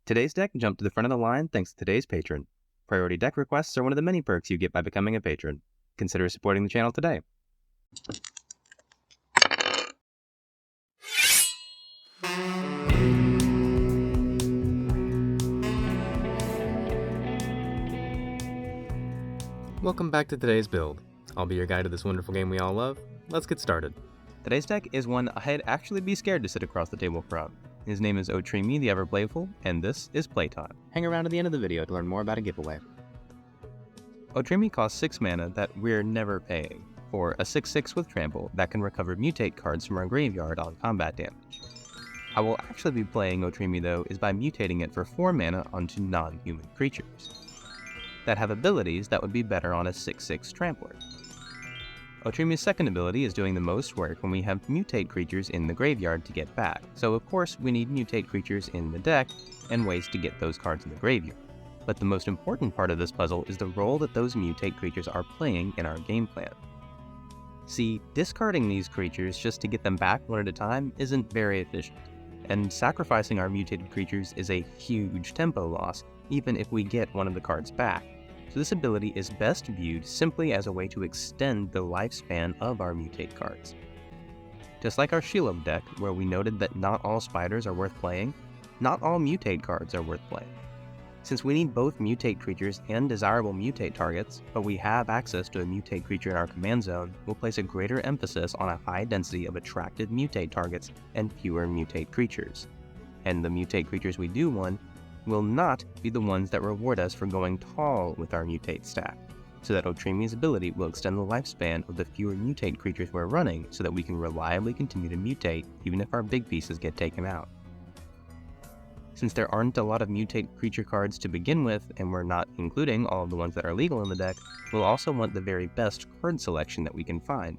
Today's deck jumped to the front of the line thanks to today's patron. Priority deck requests are one of the many perks you get by becoming a patron. Consider supporting the channel today. Welcome back to today's build. I'll be your guide to this wonderful game we all love. Let's get started. Today's deck is one I'd actually be scared to sit across the table from. His name is Otrimi the Ever-Playful, and this is Playtime. Hang around to the end of the video to learn more about a giveaway. Otrimi costs 6 mana that we're never paying, for a 6/6 with Trample that can recover mutate cards from our graveyard on combat damage. How we'll actually be playing Otrimi though is by mutating it for 4 mana onto non-human creatures that have abilities that would be better on a 6/6 Trampler. Otrimi's second ability is doing the most work when we have mutate creatures in the graveyard to get back, so of course we need mutate creatures in the deck and ways to get those cards in the graveyard. But the most important part of this puzzle is the role that those mutate creatures are playing in our game plan. See, discarding these creatures just to get them back one at a time isn't very efficient, and sacrificing our mutated creatures is a huge tempo loss, even if we get one of the cards back. So this ability is best viewed simply as a way to extend the lifespan of our mutate cards. Just like our Shelob deck, where we noted that not all spiders are worth playing, not all mutate cards are worth playing. Since we need both mutate creatures and desirable mutate targets, but we have access to a mutate creature in our command zone, we'll place a greater emphasis on a high density of attractive mutate targets and fewer mutate creatures. And the mutate creatures we do want will not be the ones that reward us for going tall with our mutate stack, so that Otrimi's ability will extend the lifespan of the fewer mutate creatures we're running so that we can reliably continue to mutate even if our big pieces get taken out. Since there aren't a lot of mutate creature cards to begin with, and we're not including all of the ones that are legal in the deck, we'll also want the very best card selection that we can find,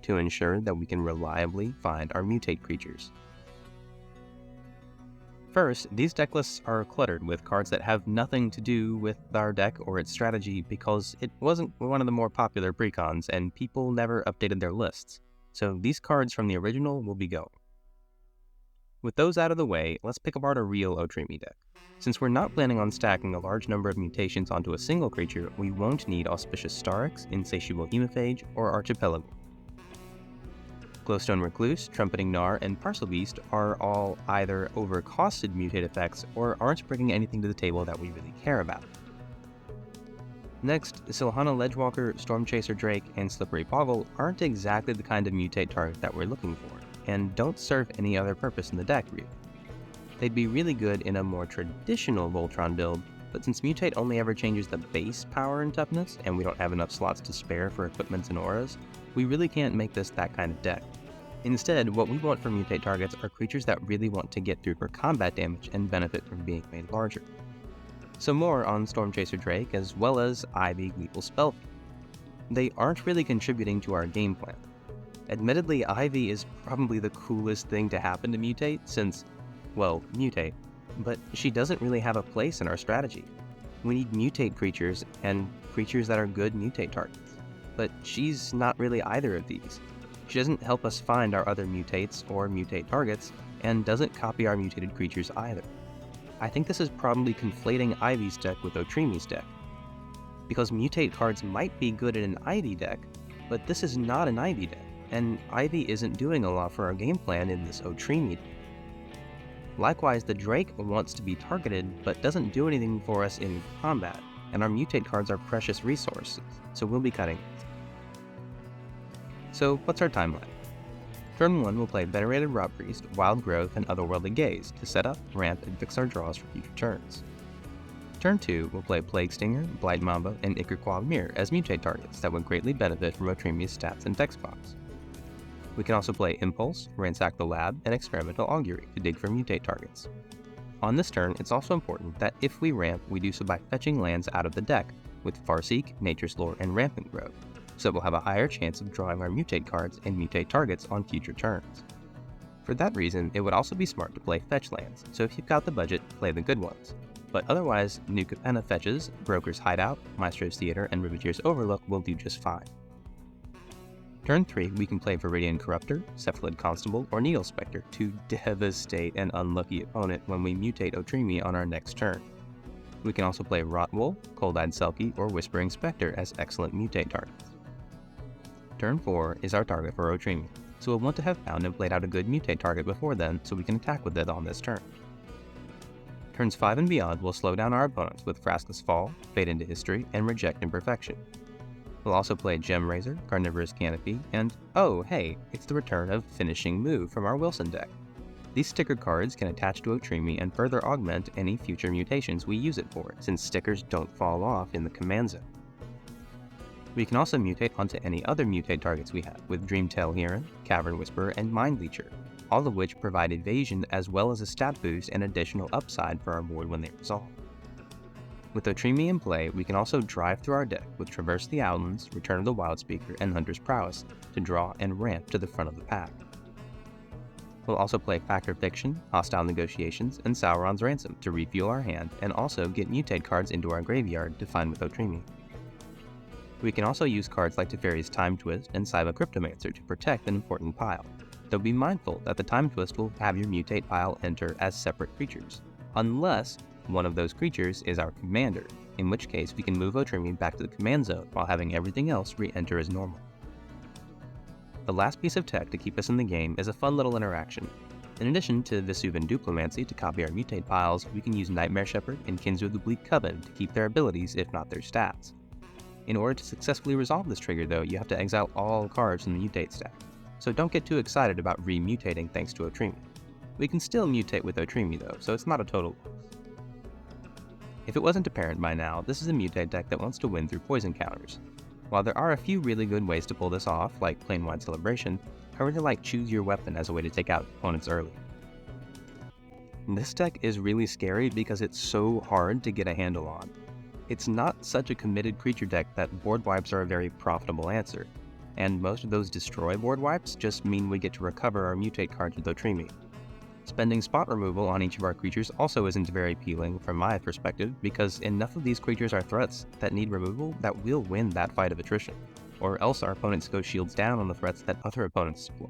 to ensure that we can reliably find our mutate creatures. First, these deck lists are cluttered with cards that have nothing to do with our deck or its strategy because it wasn't one of the more popular precons and people never updated their lists, so these cards from the original will be going. With those out of the way, let's pick apart a real Otrimi deck. Since we're not planning on stacking a large number of mutations onto a single creature, we won't need Auspicious Starix, Insatiable Hemophage, or Archipelago. Glowstone Recluse, Trumpeting Gnar, and Parcel Beast are all either overcosted mutate effects or aren't bringing anything to the table that we really care about. Next, Silhana Ledgewalker, Stormchaser Drake, and Slippery Boggle aren't exactly the kind of mutate target that we're looking for, and don't serve any other purpose in the deck really. They'd be really good in a more traditional Voltron build, but since mutate only ever changes the base power and toughness, and we don't have enough slots to spare for equipments and auras, we really can't make this that kind of deck. Instead, what we want for mutate targets are creatures that really want to get through for combat damage and benefit from being made larger. So more on Stormchaser Drake as well as Ivy Gleeful Spellfiend. They aren't really contributing to our game plan. Admittedly, Ivy is probably the coolest thing to happen to mutate since, well, mutate, but she doesn't really have a place in our strategy. We need mutate creatures and creatures that are good mutate targets, but she's not really either of these. She doesn't help us find our other mutates or mutate targets, and doesn't copy our mutated creatures either. I think this is probably conflating Ivy's deck with Otrimi's deck, because mutate cards might be good in an Ivy deck, but this is not an Ivy deck, and Ivy isn't doing a lot for our game plan in this Otrimi deck. Likewise, the Drake wants to be targeted, but doesn't do anything for us in combat, and our mutate cards are precious resources, so we'll be cutting it. So what's our timeline? Turn 1 we'll play Venerated Rot Priest, Wild Growth, and Otherworldly Gaze to set up, ramp, and fix our draws for future turns. Turn 2 we'll play Plague Stinger, Blight Mamba, and Ichor Mirror as mutate targets that would greatly benefit from Otrimi's stats and text box. We can also play Impulse, Ransack the Lab, and Experimental Augury to dig for mutate targets. On this turn, it's also important that if we ramp, we do so by fetching lands out of the deck, with Farseek, Nature's Lore, and Rampant Growth, so we'll have a higher chance of drawing our mutate cards and mutate targets on future turns. For that reason, it would also be smart to play fetch lands, so if you've got the budget, play the good ones. But otherwise, New Capenna fetches, Broker's Hideout, Maestro's Theater, and Riveteer's Overlook will do just fine. Turn 3, we can play Viridian Corruptor, Cephalid Constable, or Needle Spectre to devastate an unlucky opponent when we mutate Otrimi on our next turn. We can also play Rotwool, Cold-Eyed Selkie, or Whispering Spectre as excellent mutate targets. Turn 4 is our target for Otrimi, so we'll want to have found and played out a good mutate target before then so we can attack with it on this turn. Turns 5 and beyond will slow down our opponents with Fraskless Fall, Fade into History, and Reject Imperfection. We'll also play Gem Razor, Carnivorous Canopy, and oh hey, it's the return of Finishing Move from our Wilson deck. These sticker cards can attach to Otrimi and further augment any future mutations we use it for, since stickers don't fall off in the command zone. We can also mutate onto any other mutate targets we have, with Dreamtail Heron, Cavern Whisperer, and Mind Leecher, all of which provide evasion as well as a stat boost and additional upside for our board when they resolve. With Otrimi in play, we can also drive through our deck with Traverse the Outlands, Return of the Wildspeaker, and Hunter's Prowess to draw and ramp to the front of the pack. We'll also play Fact or Fiction, Hostile Negotiations, and Sauron's Ransom to refuel our hand and also get mutate cards into our graveyard to find with Otrimi. We can also use cards like Teferi's Time Twist and Saiba Cryptomancer to protect an important pile, though be mindful that the Time Twist will have your mutate pile enter as separate creatures, unless one of those creatures is our commander, in which case we can move Otrimi back to the command zone while having everything else re-enter as normal. The last piece of tech to keep us in the game is a fun little interaction. In addition to Vesuvan Duplimancy to copy our mutate piles, we can use Nightmare Shepherd and Kinswood of the Bleak Coven to keep their abilities if not their stats. In order to successfully resolve this trigger though, you have to exile all cards from the mutate stack, so don't get too excited about re-mutating thanks to Otrimi. We can still mutate with Otrimi though, so it's not a total loss. If it wasn't apparent by now, this is a mutate deck that wants to win through poison counters. While there are a few really good ways to pull this off, like Plane-Wide Celebration, I really like Choose Your Weapon as a way to take out opponents early. This deck is really scary because it's so hard to get a handle on. It's not such a committed creature deck that board wipes are a very profitable answer, and most of those destroy board wipes just mean we get to recover our mutate cards with Otrimi. Spending spot removal on each of our creatures also isn't very appealing from my perspective, because enough of these creatures are threats that need removal that will win that fight of attrition, or else our opponents go shields down on the threats that other opponents explore.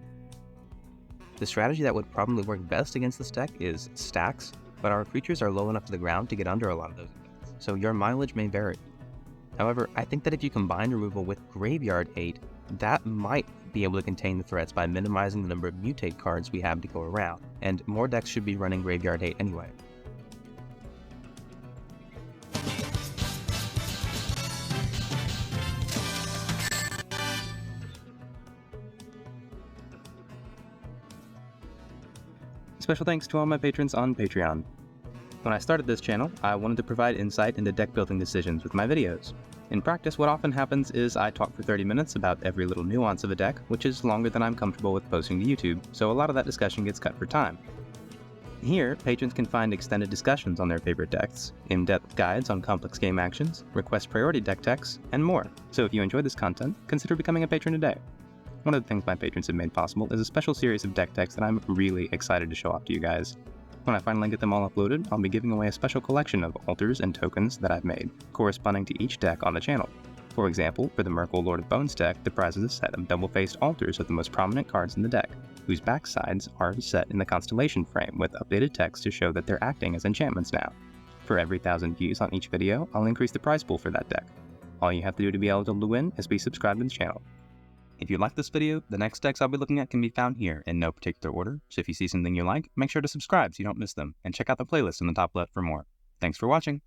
The strategy that would probably work best against this deck is stacks, but our creatures are low enough to the ground to get under a lot of those effects, so your mileage may vary. However, I think that if you combine removal with Graveyard Hate, that might be able to contain the threats by minimizing the number of mutate cards we have to go around, and more decks should be running Graveyard Hate anyway. Special thanks to all my patrons on Patreon. When I started this channel, I wanted to provide insight into deck building decisions with my videos. In practice, what often happens is I talk for 30 minutes about every little nuance of a deck, which is longer than I'm comfortable with posting to YouTube, so a lot of that discussion gets cut for time. Here, patrons can find extended discussions on their favorite decks, in-depth guides on complex game actions, request priority deck techs, and more. So if you enjoy this content, consider becoming a patron today. One of the things my patrons have made possible is a special series of deck techs that I'm really excited to show off to you guys. When I finally get them all uploaded, I'll be giving away a special collection of altars and tokens that I've made, corresponding to each deck on the channel. For example, for the Merkle Lord of Bones deck, the prize is a set of double-faced altars of the most prominent cards in the deck, whose backsides are set in the constellation frame with updated text to show that they're acting as enchantments now. For every 1,000 views on each video, I'll increase the prize pool for that deck. All you have to do to be eligible to win is be subscribed to the channel. If you like this video, the next decks I'll be looking at can be found here in no particular order, so if you see something you like, make sure to subscribe so you don't miss them, and check out the playlist in the top left for more. Thanks for watching!